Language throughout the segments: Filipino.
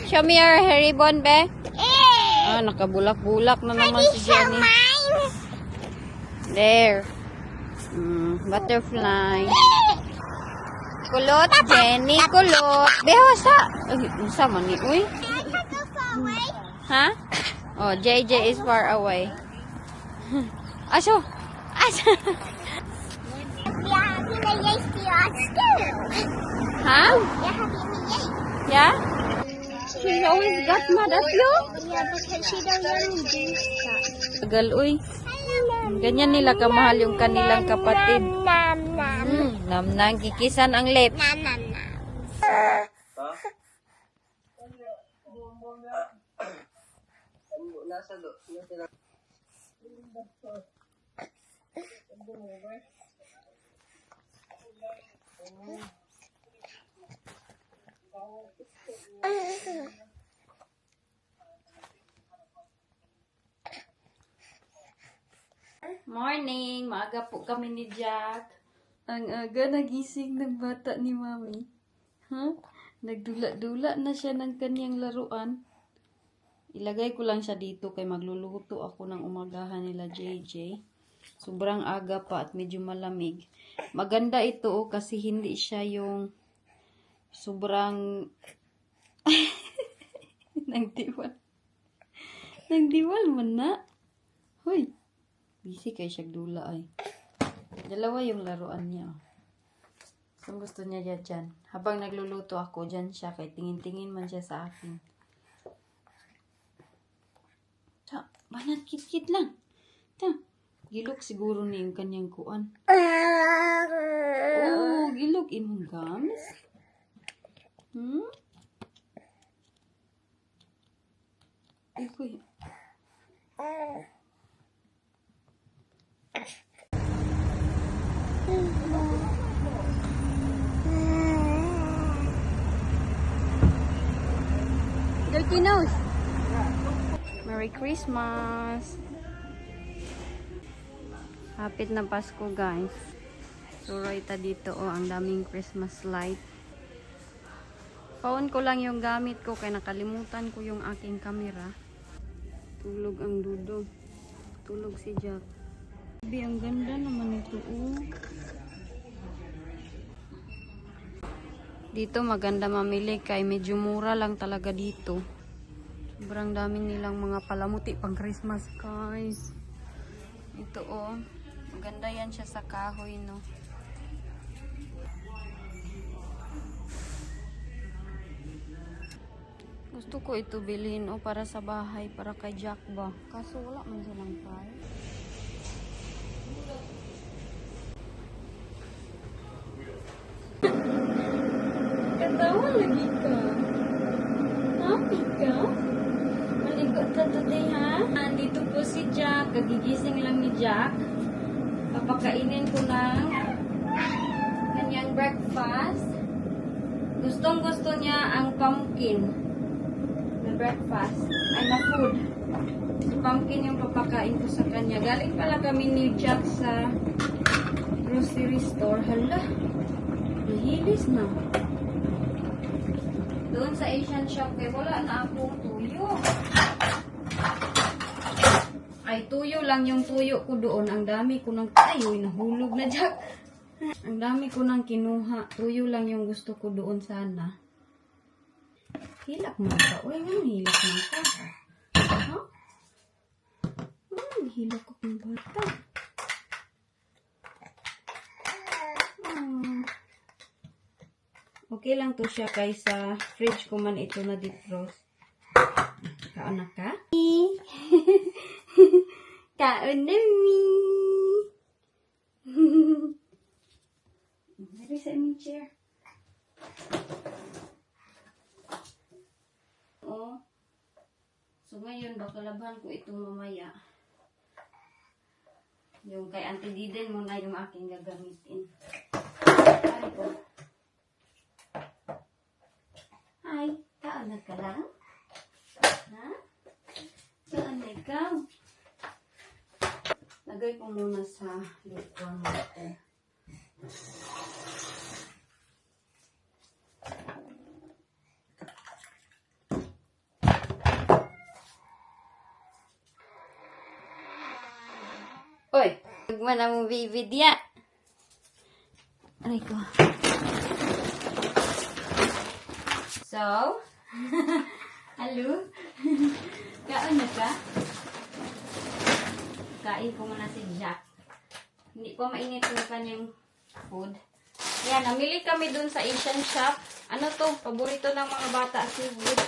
Show me your hair ribbon, be. Ah, nakabulak-bulak na naman si Jenny. There. Butterfly. Kulot, Jenny, kulot. Behasa. Usa man ni, uy. Ha? Oh, JJ is far away. Aso. Aso. Huh? Yeah? She's always got mad at you? Yeah, because she don't let me do stuff. Tagal, uy. Ganyan nila kamahal yung kanilang kapatid. Nam, nam. Namnang kikisan ang lips. Nam, nam, nam. Morning! Maaga po kami ni Jack. Ang aga nagising ng bata ni Mami. Huh? Nagdula-dula na siya ng kanyang laruan. Ilagay ko lang siya dito kay magluluto ako ng umagahan nila JJ. Sobrang aga pa at medyo malamig. Maganda ito kasi hindi siya yung sobrang nagdiwal. Nagdiwal man na. Hoy! Busy kay siya dula ay. Dalawa yung laruan niya. Kung gusto niya dyan. Habang nagluluto ako, dyan siya. Kay tingin-tingin man siya sa akin. Ta, banat kit-kit lang. Ta, gilok siguro na yung kanyang kuan. Oh, gilok imong gums. Ikoy. Dirty nose. Merry Christmas. Hapit na Pasko, guys. So, right dito, ang daming Christmas light. Phone ko lang yung gamit ko kaya nakalimutan ko yung aking camera. Tulog ang dudong. Tulog si Jack. Ang ganda naman ito, Dito maganda mamili kay medyo mura lang talaga dito. Sobrang dami nilang mga palamuti pang Christmas, guys. Ito, maganda yan siya sa kahoy, no? Gusto ko ito bilhin, para sa bahay, para kay Jack ba. Kaso wala man silang price. Katawa lagi ka. Happy ka? Malikot ka today, ha? Andito po si Jack. Kagigising lang ni Jack. Papakainin ko ng kanyang breakfast. Gustong gusto niya ang pumpkin na breakfast. Ay, na food. Si pumpkin yung papakain ko sa kanya. Galing pala kami ni Jack sa grocery store. Hala, nahilis na. Doon sa Asian shop, wala na akong tuyo. Ay, tuyo lang yung tuyo ko doon. Ang dami ko ng... Ay, nahulog na, Jack. Ang dami ko nang kinuha. Tuyo lang yung gusto ko doon sana. Hilak mo ka. Uy, nga hilak mo ka. Ha? Hilak ko ng bata. Okay lang to siya kaysa fridge ko man ito na defrost. Kaon ka? Kaon na mi. Maybe sa aming chair. So ngayon bakalabhan ko ito mamaya. Yung kay Auntie Diden muna yung aking gagamitin. Ay ko. Hi, kaon na ka lang? Ha? Kaon na ikaw? Lagay ko muna sa lutuan water. Nagman ang bibidya. Aray ko. So, hello? Kaon na ka? Kain ko muna si Jack. Hindi pa mainit yung kanyang food. Yan, namili kami dun sa Asian shop. Ano to? Paborito ng mga bata, seafood.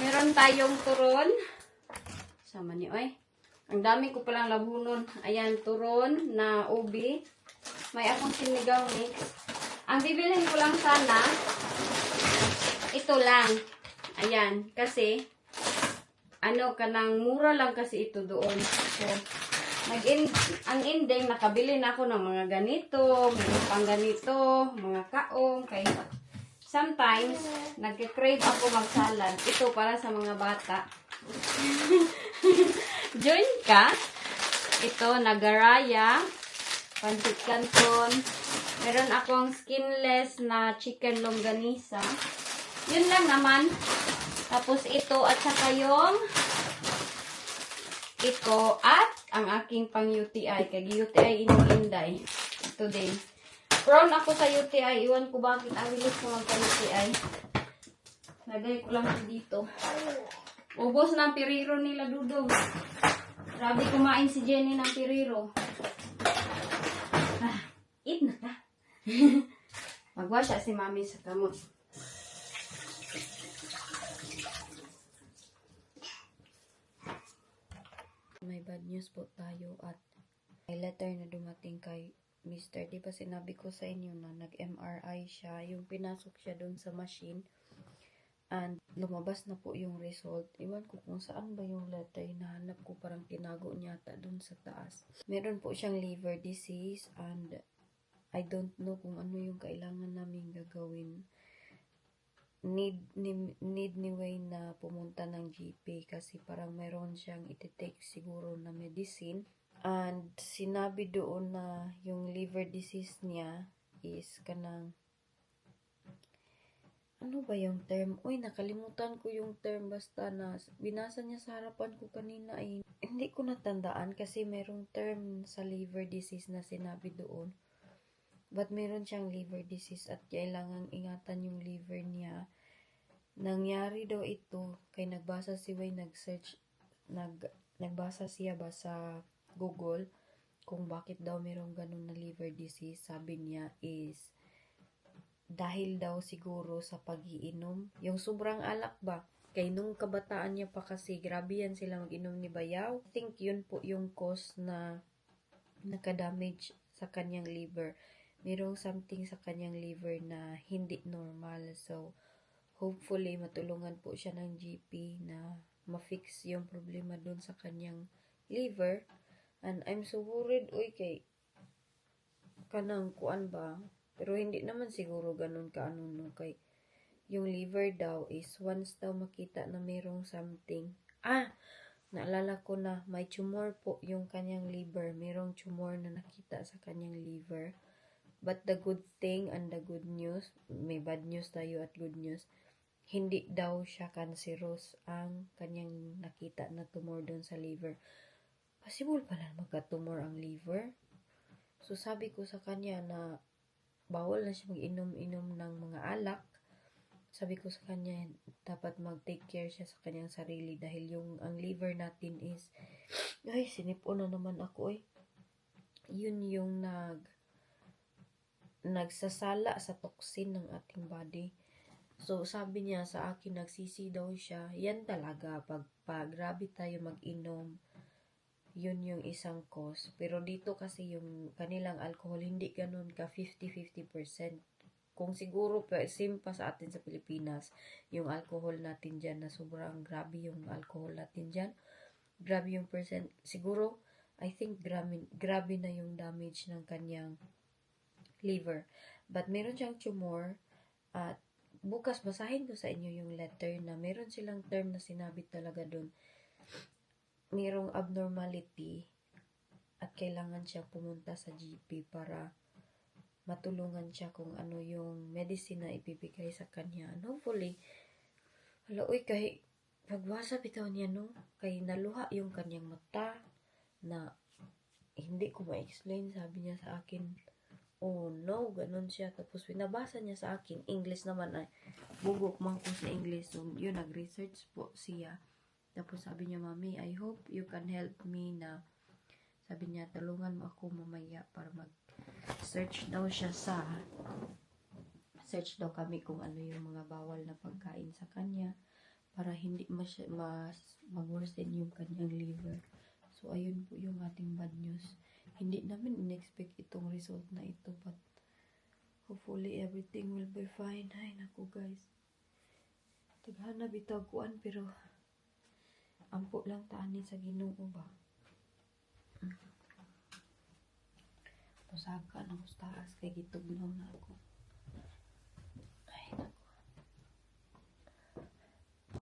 Meron tayong turon. Sama niyo, ay. Ang dami ko palang labunon. Ayan, turon na ubi. May akong sinigaw mix. Ang bibilhin ko lang sana, ito lang. Ayan, kasi, kanang mura lang kasi ito doon. So, ang ending, nakabili na ako ng mga ganito, mga pang ganito, mga kaong, kaya sometimes, nagkikrave ako mag-salad. Ito para sa mga bata. Join ka. Ito, nagaraya, pancit canton. Meron akong skinless na chicken longganisa. Yun lang naman. Tapos ito at saka yung ito at ang aking pang UTI. Kag UTI inday. Ito din. Prone ako sa UTI. Iwan ko bakit ang bilis ko magka-UTI. Lagay ko lang dito. Ubos na ang piriro nila, Dudong. Grabe kumain si Jenny ng piriro. Eat na ka. Magwasya si Mami sa kamot. May bad news po tayo at may letter na dumating kay Mr. Di ba sinabi ko sa inyo na nag-MRI siya, yung pinasok siya doon sa machine and lumabas na po yung result. Iwan ko kung saan ba yung letter, hinahanap ko, parang tinago niya ata doon sa taas. Meron po siyang liver disease and I don't know kung ano yung kailangan namin gagawin. Need ni Wayne na pumunta ng GP kasi parang meron siyang iti-take siguro na medicine. And sinabi doon na yung liver disease niya is kanang, ano ba yung term? Uy, nakalimutan ko yung term, basta na binasa niya sa harapan ko kanina ay hindi ko natandaan kasi merong term sa liver disease na sinabi doon. But meron siyang liver disease at kailangang ingatan yung liver niya. Nangyari daw ito kay nagbasa si Wayne, nagbasa siya ba sa Google kung bakit daw merong ganun na liver disease. Sabi niya is dahil daw siguro sa pag-iinom, yung sobrang alak ba, kay nung kabataan niya pa kasi grabe yan sila mag-inom ni bayaw. I think yun po yung cause na nakadamage sa kanyang liver. Merong something sa kanyang liver na hindi normal. So hopefully matulungan po siya ng GP na ma-fix yung problema dun sa kanyang liver. And I'm so worried, uy, kay kanang kuan ba, pero hindi naman siguro ganun kaano no, kay yung liver daw is once daw makita na mayroong something, naalala ko na, may tumor po yung kanyang liver, mayroong tumor na nakita sa kanyang liver. But the good thing and the good news, may bad news tayo at good news, hindi daw siya cancerous ang kanyang nakita na tumor doon sa liver. Possible pala magka-tumor ang liver. So sabi ko sa kanya na bawal na siya mag-inom-inom ng mga alak. Sabi ko sa kanya dapat mag-take care siya sa kanyang sarili dahil ang liver natin is, ay sinipon na naman ako yun yung nagsasala sa toxin ng ating body. So sabi niya sa akin, nagsisi daw siya. Yan talaga, pag grabe tayo mag-inom, yun yung isang cause. Pero dito kasi yung kanilang alcohol, hindi ganun ka 50-50%. Kung siguro, same pa sa atin sa Pilipinas, yung alcohol natin dyan, na sobrang grabe yung alcohol natin dyan. Grabe yung percent. Siguro, I think grabe na yung damage ng kanyang liver. But meron siyang tumor at bukas basahin ko sa inyo yung letter na meron silang term na sinabi talaga doon. Merong abnormality at kailangan siya pumunta sa GP para matulungan siya kung ano yung medicine na ibibigay sa kanya. And hopefully, kay pagbasa bitaw niya, no? Kay naluha yung kanyang mata na hindi ko ma-explain, sabi niya sa akin, oh no, ganun siya. Tapos pinabasa niya sa akin, English naman ay, bugok man ko sa English. So, yun, nag-research po siya. Tapos sabi niya, Mami, I hope you can help me na, sabi niya, tulungan mo ako mamaya para mag-search daw siya search daw kami kung ano yung mga bawal na pagkain sa kanya para hindi mag-worsen yung kanyang liver. So, ayun po yung ating bad news. Hindi namin in-expect itong result na ito, but hopefully everything will be fine. Ay, naku guys. Taghana bitaw kuan, pero ampo lang taani sa Ginoo ba. Pusaka na taas kay gitugnaw na ako.